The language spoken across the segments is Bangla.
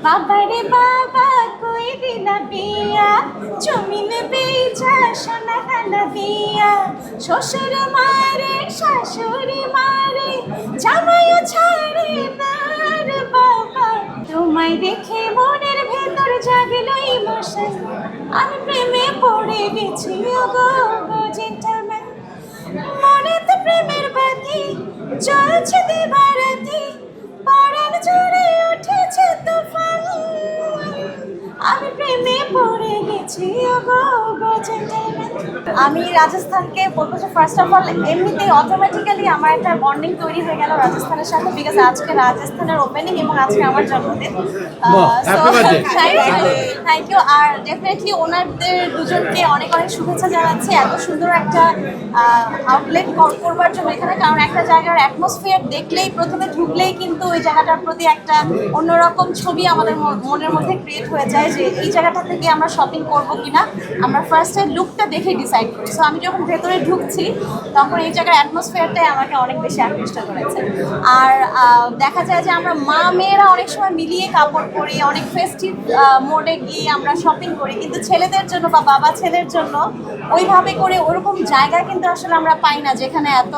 বাবারে বাবা কই দিলা বিয়া, জমিন বেচা সোনা কানা দিয়া, শ্বশুর মারে শাশুড়ি মারে, জামাইও ছাড়ে না রে বাবা। তোমায় দেখে মনের ভেতর জাগলো ইমোশন, আমি প্রেমে পড়ে গেছি গো গো জেন্টলম্যান। মনেতে প্রেমের বাতি জ্বলছে দিবারাতি, পরাণ জুড়ে উঠেছে তুফান, আমি প্রেমে পড়ে গেছি গো গো জেন্টলম্যান। আমি রাজস্থানকে বলবো যে ফার্স্ট অফ অল এমনিতেই অটোমেটিক্যালি আমার একটা বন্ডিং তৈরি হয়ে গেল রাজস্থানের সাথে, বিকজ আজকে রাজস্থানের ওপেনিং এবং আজকে আমার জন্মদিন। Thank you. আর ডেফিনেটলি ওনাদের দুজনকে অনেক অনেক শুভেচ্ছা জানাচ্ছি এত সুন্দর একটা আউটলেট করবার জন্য এখানে। কারণ একটা জায়গার অ্যাটমসফিয়ার দেখলেই, প্রথমে ঢুকলেই কিন্তু ওই জায়গাটার প্রতি একটা অন্যরকম ছবি আমাদের মনের মধ্যে ক্রিয়েট হয়ে যায় যে এই জায়গাটা থেকে আমরা শপিং করবো কিনা আমরা ফার্স্টে লুকটা দেখে ডিসাইড করি। সো আমি যখন ভেতরে ঢুকছি তখন এই জায়গার অ্যাটমসফিয়ারটাই আমাকে অনেক বেশি আকৃষ্ট করেছে। আর দেখা যায় যে আমরা মা মেয়েরা অনেক সময় মিলিয়ে কাপড় পরি, অনেক ফেস্টিভ মোডে গিয়ে আমরা শপিং করি, কিন্তু ছেলেদের জন্য বা বাবা ছেলের জন্য ওইভাবে করে ওরকম জায়গা কিন্তু আসলে আমরা পাই না যেখানে এত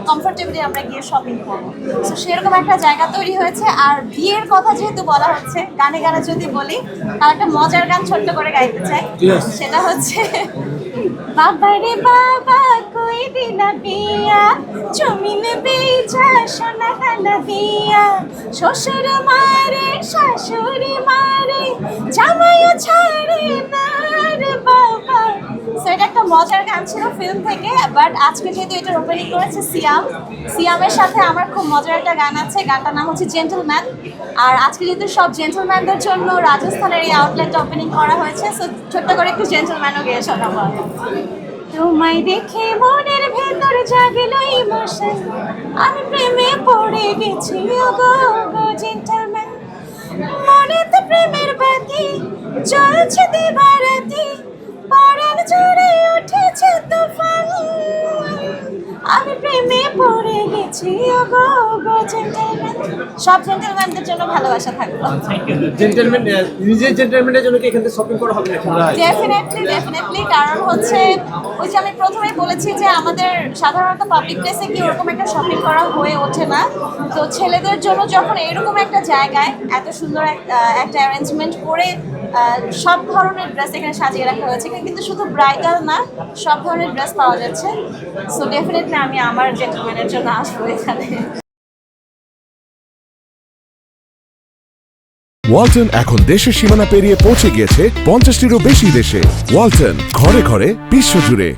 কমফোর্টেবলি আমরা গিয়ে শপিং করবো। সো সেরকম একটা জায়গা তৈরি হয়েছে। আর বিয়ের কথা যেহেতু বলা হচ্ছে, গানে গানে যদি বলি আর একটা মজার গান ছোট্ট করে গাইতে চাই, সেটা হচ্ছে বাবারে বাবা কই দিলা বিয়া, জমিন বেচা সোনা কানা দিয়া, শ্বশুর মারে শাশুড়ি মারে, জামাইও ছাড়ে না রে বাবা। সো এটা একটা মজার গান ছিল ফিল্ম থেকে, বাট আজকে যেহেতু এটার ওপেনিং করেছে সিয়ামের সাথে আমার খুব মজার একটা গান আছে, গানটার নাম হচ্ছে জেন্টলম্যান। আর আজকে যেহেতু সব জেন্টলম্যানদের জন্য রাজস্থানের এই আউটলেটটা ওপেনিং করা হয়েছে, সো ছোট্ট করে একটু জেন্টলম্যানও গিয়ে শোনাবো। তোমায় দেখে মনের ভেতর জাগলো ইমোশন, আমি প্রেমে পড়ে গেছি গো গো জেন্টলম্যান। মনেতে প্রেমের বাতি জ্বলছে দিবারাতি, পরাণ জুড়ে উঠেছে তুফান, আমি প্রেমে পড়ে গেছি গো গো জেন্টলম্যান। সব জেন্টলম্যানদের জন্য ভালোবাসা থাকলো। জেন্টলম্যান নিজের জেন্টলম্যানের জন্য কি এখান থেকে শপিং করা হবে নাকি? ডেফিনেটলি। কারণ হচ্ছে ওই যে আমি প্রথমেই বলেছি যে আমাদের সাধারণত পাবলিক প্লেসে কি ওরকম একটা শপিং করা হয়ে ওঠে না। তো ছেলেদের জন্য যখন এরকম একটা জায়গায় এত সুন্দর একটা অ্যারেঞ্জমেন্ট করে সব ধরনের ড্রেস এখানে সাজিয়ে রাখা হয়েছে, কিন্তু শুধু ব্রাইডাল না, সব ধরনের ড্রেস পাওয়া যাচ্ছে। সো ডেফিনেটলি আমি আমার জেন্টলম্যানের জন্য আসবো এখানে। ওয়ালটন এখন দেশের সীমানা পেরিয়ে পৌঁছে গিয়েছে 50টিরও বেশি দেশে। ওয়ালটন, ঘরে ঘরে বিশ্বজুড়ে।